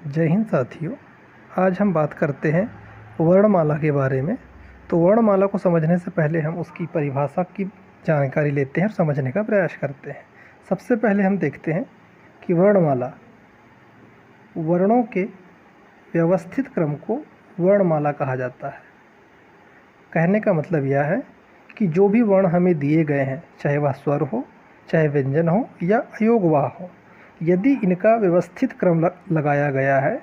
जय हिंद साथियों। आज हम बात करते हैं वर्णमाला के बारे में। तो वर्णमाला को समझने से पहले हम उसकी परिभाषा की जानकारी लेते हैं और समझने का प्रयास करते हैं। सबसे पहले हम देखते हैं कि वर्णमाला वर्णों के व्यवस्थित क्रम को वर्णमाला कहा जाता है। कहने का मतलब यह है कि जो भी वर्ण हमें दिए गए हैं, चाहे वह स्वर हो, चाहे व्यंजन हो या अयोगवाह हो, यदि इनका व्यवस्थित क्रम लगाया गया है,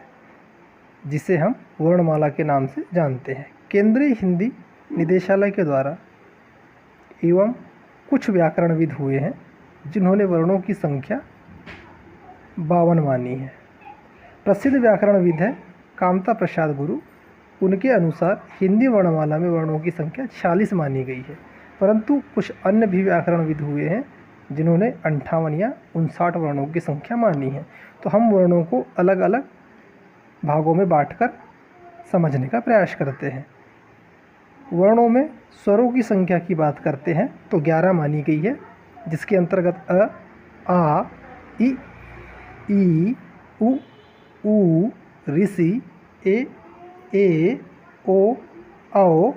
जिसे हम वर्णमाला के नाम से जानते हैं। केंद्रीय हिंदी निदेशालय के द्वारा एवं कुछ व्याकरणविद हुए हैं जिन्होंने वर्णों की संख्या 52 मानी है। प्रसिद्ध व्याकरणविद है कामता प्रसाद गुरु। उनके अनुसार हिंदी वर्णमाला में वर्णों की संख्या 46 मानी गई है, परंतु कुछ अन्य भी व्याकरणविद हुए हैं जिन्होंने 58 या 59 वर्णों की संख्या मानी है। तो हम वर्णों को अलग अलग भागों में बांटकर समझने का प्रयास करते हैं। वर्णों में स्वरों की संख्या की बात करते हैं तो 11 मानी गई है, जिसके अंतर्गत अ, आ, इ, ई, उ, ऊ, ऋषि, ए, ओ, औ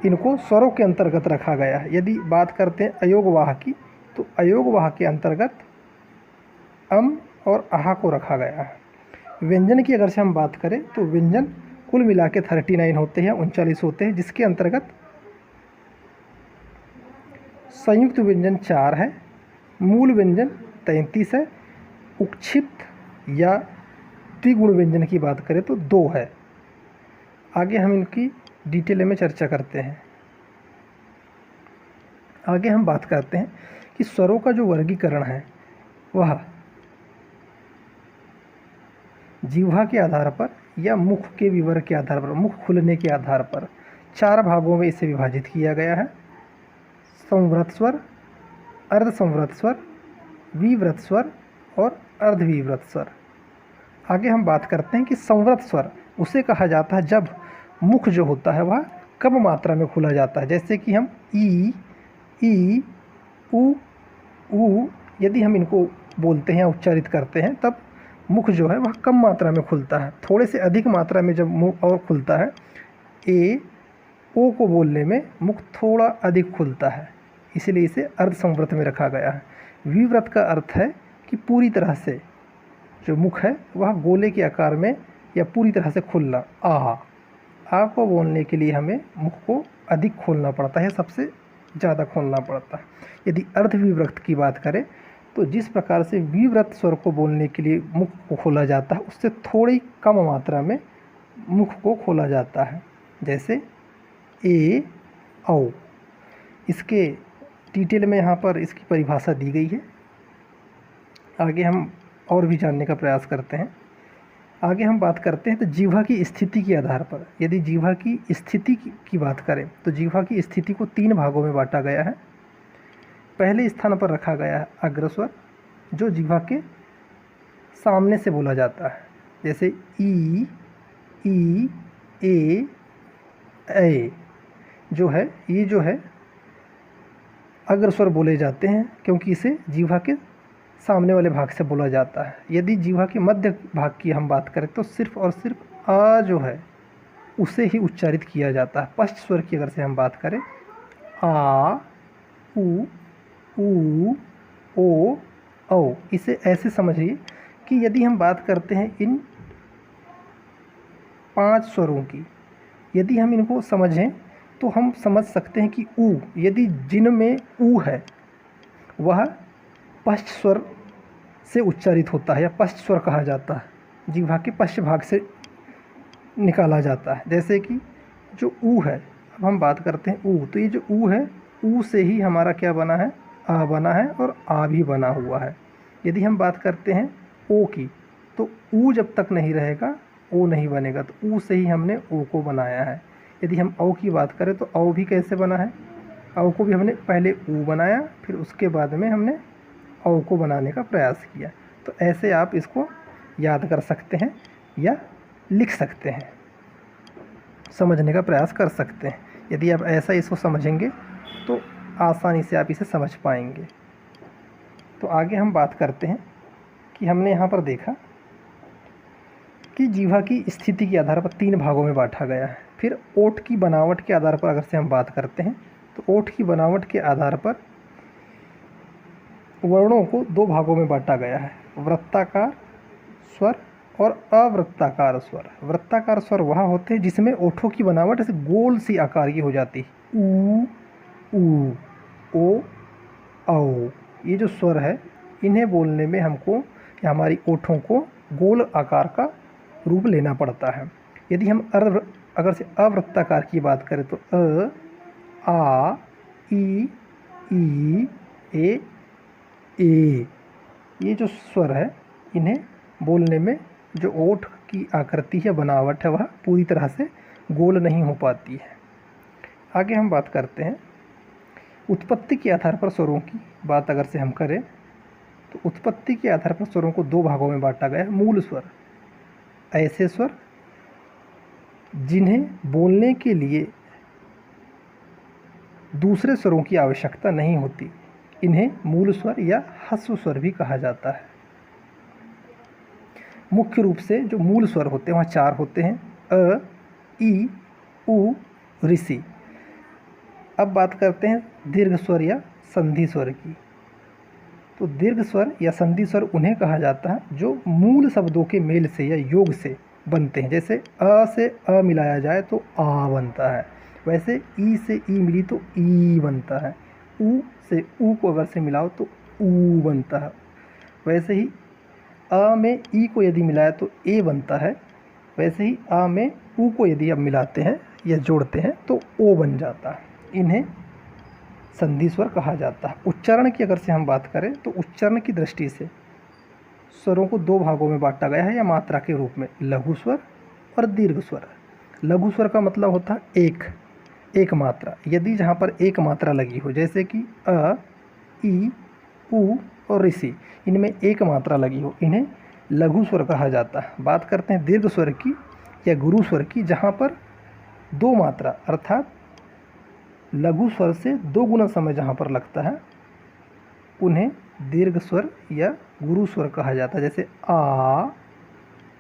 इनको स्वरों के अंतर्गत रखा गया है। यदि बात करते हैं अयोगवाह की, तो अयोगवाह के अंतर्गत अम और आह को रखा गया है। व्यंजन की अगर से हम बात करें तो व्यंजन कुल मिला के 39 होते हैं, 39 होते हैं, जिसके अंतर्गत संयुक्त व्यंजन 4 है, मूल व्यंजन 33 है, उक्षिप्त या द्विगुण व्यंजन की बात करें तो 2 है। आगे हम इनकी डिटेल में चर्चा करते हैं। आगे हम बात करते हैं कि स्वरों का जो वर्गीकरण है वह जिह्वा के आधार पर या मुख के विवर के आधार पर, मुख खुलने के आधार पर 4 भागों में इसे विभाजित किया गया है। संवृत स्वर, अर्धसंवृत स्वर, विवृत स्वर और अर्धविवृत स्वर। आगे हम बात करते हैं कि संवृत स्वर उसे कहा जाता है जब मुख जो होता है वह कम मात्रा में खुला जाता है। जैसे कि हम ई, ऊ यदि हम इनको बोलते हैं या उच्चारित करते हैं तब मुख जो है वह कम मात्रा में खुलता है। थोड़े से अधिक मात्रा में जब मुख और खुलता है, ओ को बोलने में मुख थोड़ा अधिक खुलता है, इसलिए इसे अर्धसंवृत में रखा गया है। विवृत का अर्थ है कि पूरी तरह से जो मुख है वह गोले के आकार में या पूरी तरह से खुलना। आ को बोलने के लिए हमें मुख को अधिक खोलना पड़ता है, सबसे ज़्यादा खोलना पड़ता है। यदि अर्धविवृत की बात करें तो जिस प्रकार से विवृत स्वर को बोलने के लिए मुख को खोला जाता है उससे थोड़ी कम मात्रा में मुख को खोला जाता है। जैसे ए, औ। इसके डिटेल में यहाँ पर इसकी परिभाषा दी गई है। आगे हम और भी जानने का प्रयास करते हैं। आगे हम बात करते हैं तो जिह्वा की स्थिति के आधार पर, यदि जिह्वा की स्थिति की बात करें तो जिह्वा की स्थिति को 3 भागों में बांटा गया है। पहले स्थान पर रखा गया है अग्रस्वर, जो जिह्वा के सामने से बोला जाता है। जैसे ई, ए जो है, ये जो है अग्रस्वर बोले जाते हैं क्योंकि इसे जिह्वा के सामने वाले भाग से बोला जाता है। यदि जिह्वा के मध्य भाग की हम बात करें तो सिर्फ और सिर्फ आ जो है उसे ही उच्चारित किया जाता है। पश्च स्वर की अगर से हम बात करें, आ, ऊ, ओ, औ, इसे ऐसे समझिए कि यदि हम बात करते हैं इन 5 स्वरों की, यदि हम इनको समझें तो हम समझ सकते हैं कि ऊ, यदि जिनमें ऊ है वह पश्च स्वर से उच्चारित होता है या पश्च स्वर कहा जाता है, जिह्वा के पश्च भाग से निकाला जाता है। जैसे कि जो ऊ है, अब हम बात करते हैं ऊ, तो ये जो ऊ है, ऊ से ही हमारा क्या बना है, आ बना है और आ भी बना हुआ है। यदि हम बात करते हैं ओ की, तो ऊ जब तक नहीं रहेगा ओ नहीं बनेगा, तो ऊ से ही हमने ओ को बनाया है। यदि हम औ की बात करें तो औ भी कैसे बना है, औ को भी हमने पहले ऊ बनाया, फिर उसके बाद में हमने औ को बनाने का प्रयास किया। तो ऐसे आप इसको याद कर सकते हैं या लिख सकते हैं, समझने का प्रयास कर सकते हैं। यदि आप ऐसा इसको समझेंगे तो आसानी से आप इसे समझ पाएंगे। तो आगे हम बात करते हैं कि हमने यहाँ पर देखा कि जीवा की स्थिति के आधार पर 3 भागों में बांटा गया है। फिर ओठ की बनावट के आधार पर अगर से हम बात करते हैं तो ओठ की बनावट के आधार पर वर्णों को 2 भागों में बांटा गया है, वृत्ताकार स्वर और अवृत्ताकार स्वर। वृत्ताकार स्वर वह होते हैं जिसमें ओठों की बनावट ऐसे गोल सी आकार की हो जाती है, ऊ ऊ ओ औ। ये जो स्वर है इन्हें बोलने में हमको या हमारी ओठों को गोल आकार का रूप लेना पड़ता है। यदि हम अगर से अवृत्ताकार की बात करें तो अ आ ई ए ये जो स्वर है इन्हें बोलने में जो ओठ की आकृति है, बनावट है, वह पूरी तरह से गोल नहीं हो पाती है। आगे हम बात करते हैं उत्पत्ति के आधार पर स्वरों की बात अगर से हम करें तो उत्पत्ति के आधार पर स्वरों को 2 भागों में बांटा गया है। मूल स्वर, ऐसे स्वर जिन्हें बोलने के लिए दूसरे स्वरों की आवश्यकता नहीं होती, इन्हें मूल स्वर या ह्रस्व स्वर भी कहा जाता है। मुख्य रूप से जो मूल स्वर होते हैं वह 4 होते हैं, अ ई उ ऋषि। अब बात करते हैं दीर्घ स्वर या संधि स्वर की। तो दीर्घ स्वर या संधि स्वर उन्हें कहा जाता है जो मूल शब्दों के मेल से या योग से बनते हैं। जैसे अ से अ मिलाया जाए तो आ बनता है, वैसे ई से ई मिली तो ई बनता है, ऊ से ऊ को अगर से मिलाओ तो ऊ बनता है, वैसे ही अ में ई को यदि मिलाए तो ए बनता है, वैसे ही आ में ऊ को यदि अब मिलाते हैं या जोड़ते हैं तो ओ बन जाता है। इन्हें संधि स्वर कहा जाता है। उच्चारण की अगर से हम बात करें तो उच्चारण की दृष्टि से स्वरों को 2 भागों में बांटा गया है या मात्रा के रूप में, लघु स्वर और दीर्घ स्वर। लघु स्वर का मतलब होता है एक मात्रा। यदि जहाँ पर एक मात्रा लगी हो, जैसे कि अ ई उ और ऋषि, इनमें एक मात्रा लगी हो, इन्हें लघु स्वर कहा जाता है। बात करते हैं दीर्घ स्वर की या गुरु स्वर की, जहाँ पर 2 मात्रा अर्थात लघु स्वर से 2 गुना समय जहाँ पर लगता है उन्हें दीर्घ स्वर या गुरु स्वर कहा जाता है। जैसे आ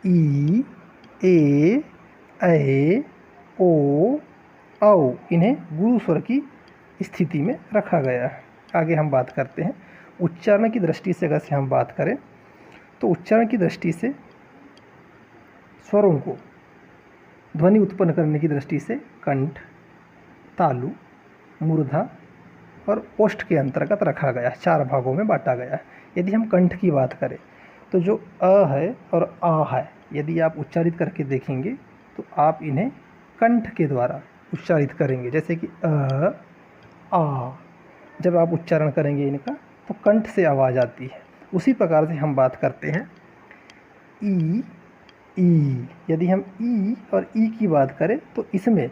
ई ए ओ औ, इन्हें गुरु स्वर की स्थिति में रखा गया है। आगे हम बात करते हैं उच्चारण की दृष्टि से अगर से हम बात करें तो उच्चारण की दृष्टि से स्वरों को ध्वनि उत्पन्न करने की दृष्टि से कंठ, तालु, मूर्धा और ओष्ठ के अंतर्गत रखा गया है, 4 भागों में बांटा गया है। यदि हम कंठ की बात करें तो जो अ है और आ है, यदि आप उच्चारित करके देखेंगे तो आप इन्हें कंठ के द्वारा उच्चारित करेंगे। जैसे कि अ आ, जब आप उच्चारण करेंगे इनका तो कंठ से आवाज़ आती है। उसी प्रकार से हम बात करते हैं ई। यदि हम ई और ई की बात करें तो इसमें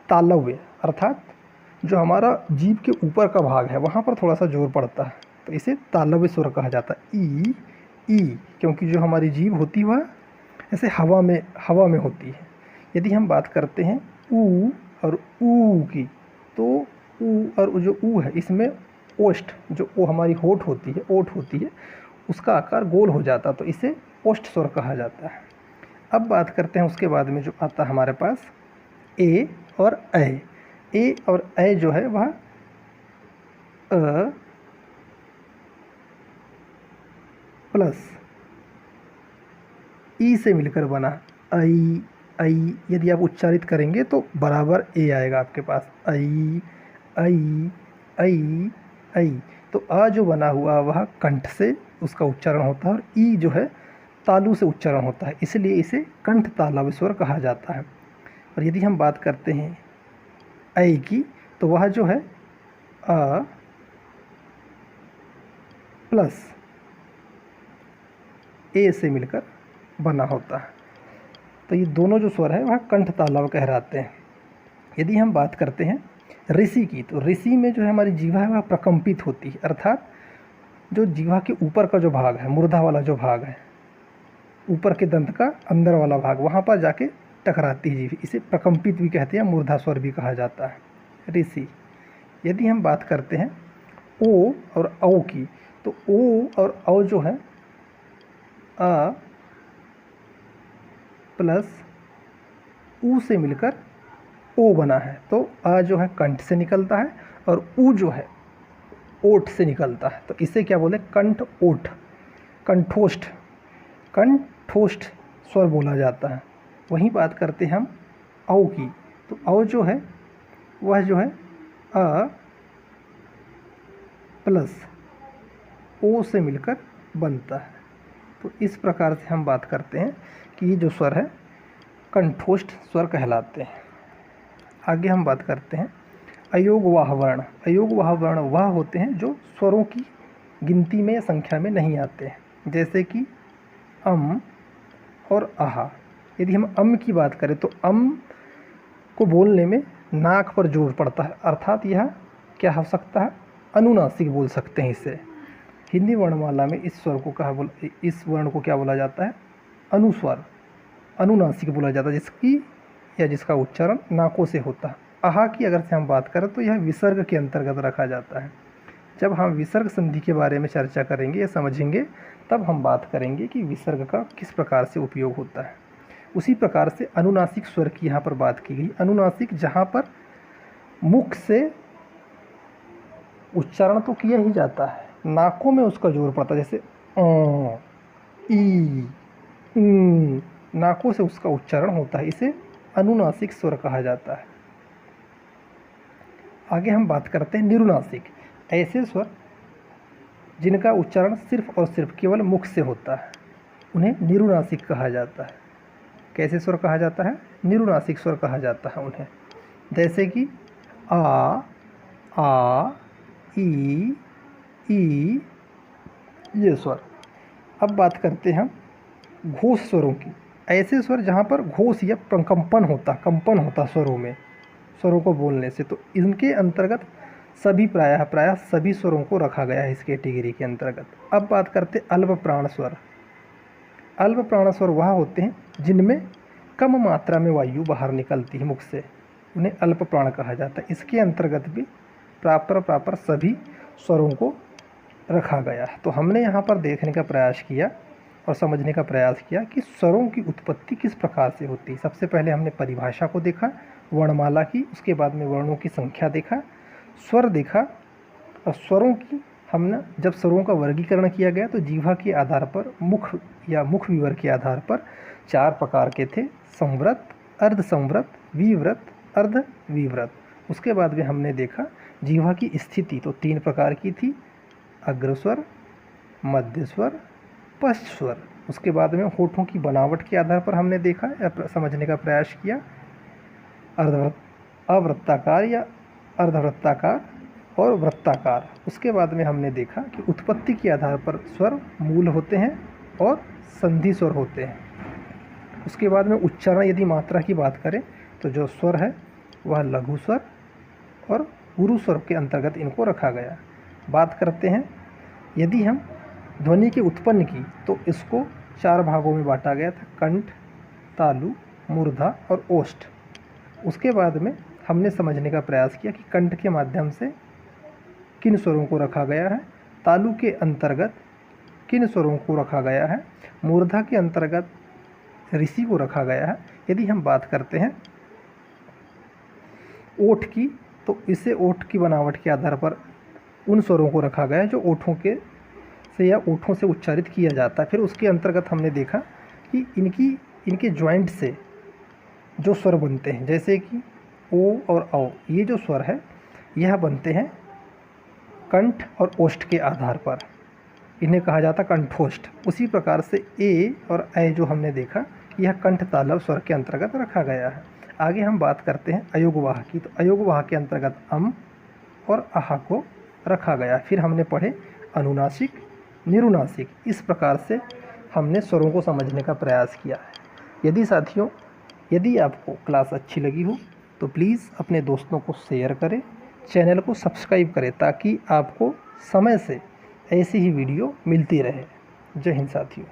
तालव्य अर्थात जो हमारा जीभ के ऊपर का भाग है वहाँ पर थोड़ा सा जोर पड़ता है, तो इसे तालव्य स्वर कहा जाता है। ई क्योंकि जो हमारी जीभ होती है वह ऐसे हवा में होती है। यदि हम बात करते हैं ऊ और ऊ की, तो ऊ और जो ऊ है इसमें ओष्ठ, जो ओ हमारी ओठ होती है उसका आकार गोल हो जाता, तो इसे ओष्ठ स्वर कहा जाता है। अब बात करते हैं उसके बाद में जो आता है हमारे पास ए और ऐ। ए और ऐ जो है वह अ प्लस ई से मिलकर बना आई। यदि आप उच्चारित करेंगे तो बराबर ए आएगा आपके पास, आई। तो आ जो बना हुआ वह कंठ से उसका उच्चारण होता है और ई जो है तालु से उच्चारण होता है, इसलिए इसे कंठ तालव्य स्वर कहा जाता है। और यदि हम बात करते हैं ऐ की तो वह जो है अ प्लस ए से मिलकर बना होता है, तो ये दोनों जो स्वर है वह कंठ तालव्य कहलाते हैं। यदि हम बात करते हैं ऋषि की, तो ऋषि में जो है हमारी जीवा है वह प्रकंपित होती है, अर्थात जो जीवा के ऊपर का जो भाग है, मूर्धा वाला जो भाग है, ऊपर के दंत का अंदर वाला भाग, वहाँ पर जाके टकराती है जीभ, इसे प्रकंपित भी कहते हैं, मूर्धा स्वर भी कहा जाता है ऋषि। यदि हम बात करते हैं ओ और औ की, तो ओ और औ जो है अ प्लस ऊ से मिलकर ओ बना है। तो आ जो है कंठ से निकलता है और ऊ जो है ओठ से निकलता है। तो इसे क्या बोले, कंठ ओठ, कंठोष्ठ, कंठोष्ठ स्वर बोला जाता है। वहीं बात करते हैं हम औ की। तो औ जो है वह जो है अ प्लस ओ से मिलकर बनता है। तो इस प्रकार से हम बात करते हैं कि ये जो स्वर है कंठोष्ठ स्वर कहलाते हैं। आगे हम बात करते हैं अयोगवाह वर्ण। अयोगवाह वर्ण वह होते हैं जो स्वरों की गिनती में या संख्या में नहीं आते हैं, जैसे कि अम और आहा। यदि हम अम की बात करें तो अम को बोलने में नाक पर जोर पड़ता है, अर्थात यह क्या हो सकता है, अनुनासिक बोल सकते हैं इसे। हिंदी वर्णमाला में इस स्वर को इस वर्ण को क्या बोला जाता है, अनुस्वर, अनुनासिक बोला जाता है, जिसकी या जिसका उच्चारण नाकों से होता है। आहा की अगर से हम बात करें तो यह विसर्ग के अंतर्गत रखा जाता है। जब हम विसर्ग संधि के बारे में चर्चा करेंगे या समझेंगे तब हम बात करेंगे कि विसर्ग का किस प्रकार से उपयोग होता है। उसी प्रकार से अनुनासिक स्वर की यहाँ पर बात की गई। अनुनासिक जहाँ पर मुख से उच्चारण तो किया ही जाता है, नाकों में उसका जोर पड़ता है, जैसे ई, नाकों से उसका उच्चारण होता है, इसे अनुनासिक स्वर कहा जाता है। आगे हम बात करते हैं निरुनासिक। ऐसे स्वर जिनका उच्चारण सिर्फ और सिर्फ केवल मुख से होता है, उन्हें निरुनासिक कहा जाता है। कैसे स्वर कहा जाता है, निरुनासिक स्वर कहा जाता है उन्हें, जैसे कि आ, ई, ये स्वर। अब बात करते हैं हम घोष स्वरों की। ऐसे स्वर जहाँ पर घोष या कंपन होता स्वरों में, स्वरों को बोलने से, तो इनके अंतर्गत सभी प्रायः सभी स्वरों को रखा गया है इस कैटेगरी के अंतर्गत। अब बात करते हैं अल्प प्राण स्वर। अल्प प्राण स्वर वह होते हैं जिनमें कम मात्रा में वायु बाहर निकलती है मुख से, उन्हें अल्प प्राण कहा जाता है। इसके अंतर्गत भी प्रॉपर सभी स्वरों को रखा गया है। तो हमने यहाँ पर देखने का प्रयास किया और समझने का प्रयास किया कि स्वरों की उत्पत्ति किस प्रकार से होती है। सबसे पहले हमने परिभाषा को देखा, वर्णमाला की, उसके बाद में वर्णों की संख्या देखा, स्वर देखा, और स्वरों की हमने जब स्वरों का वर्गीकरण किया गया तो जीवा के आधार पर, मुख या मुख विवर के आधार पर 4 प्रकार के थे, संवृत, अर्ध संवृत, विवृत, अर्ध विवृत। उसके बाद में हमने देखा जीवा की स्थिति तो 3 प्रकार की थी, अग्रस्वर, मध्य स्वर, पश्च स्वर। उसके बाद में होठों की बनावट के आधार पर हमने देखा या समझने का प्रयास किया, अवृत्ताकार या अर्धवृत्ताकार और वृत्ताकार। उसके बाद में हमने देखा कि उत्पत्ति के आधार पर स्वर मूल होते हैं और संधि स्वर होते हैं। उसके बाद में उच्चारण, यदि मात्रा की बात करें तो जो स्वर है वह लघु स्वर और गुरु स्वर के अंतर्गत इनको रखा गया। बात करते हैं यदि हम ध्वनि के उत्पन्न की तो इसको 4 भागों में बांटा गया था, कंठ, तालु, मूर्धा और ओष्ठ। उसके बाद में हमने समझने का प्रयास किया कि कंठ के माध्यम से किन स्वरों को रखा गया है, तालु के अंतर्गत किन स्वरों को रखा गया है, मूर्धा के अंतर्गत ऋषि को रखा गया है। यदि हम बात करते हैं ओठ की तो इसे ओठ की बनावट के आधार पर उन स्वरों को रखा गया है जो ओठों से उच्चारित किया जाता है। फिर उसके अंतर्गत हमने देखा कि इनके जॉइंट से जो स्वर बनते हैं, जैसे कि ओ और औ, ये जो स्वर है यह बनते हैं कंठ और ओष्ठ के आधार पर, इन्हें कहा जाता कंठोष्ठ। उसी प्रकार से ए और ऐ जो हमने देखा यह कंठ तालव स्वर के अंतर्गत रखा गया है। आगे हम बात करते हैं अयोगवाह की। तो अयोगवाह के अंतर्गत अम और आहा को रखा गया। फिर हमने पढ़े अनुनासिक, निरुनासिक। इस प्रकार से हमने स्वरों को समझने का प्रयास किया है। यदि आपको क्लास अच्छी लगी हो तो प्लीज़ अपने दोस्तों को शेयर करें, चैनल को सब्सक्राइब करें ताकि आपको समय से ऐसी ही वीडियो मिलती रहे। जय हिंद साथियों।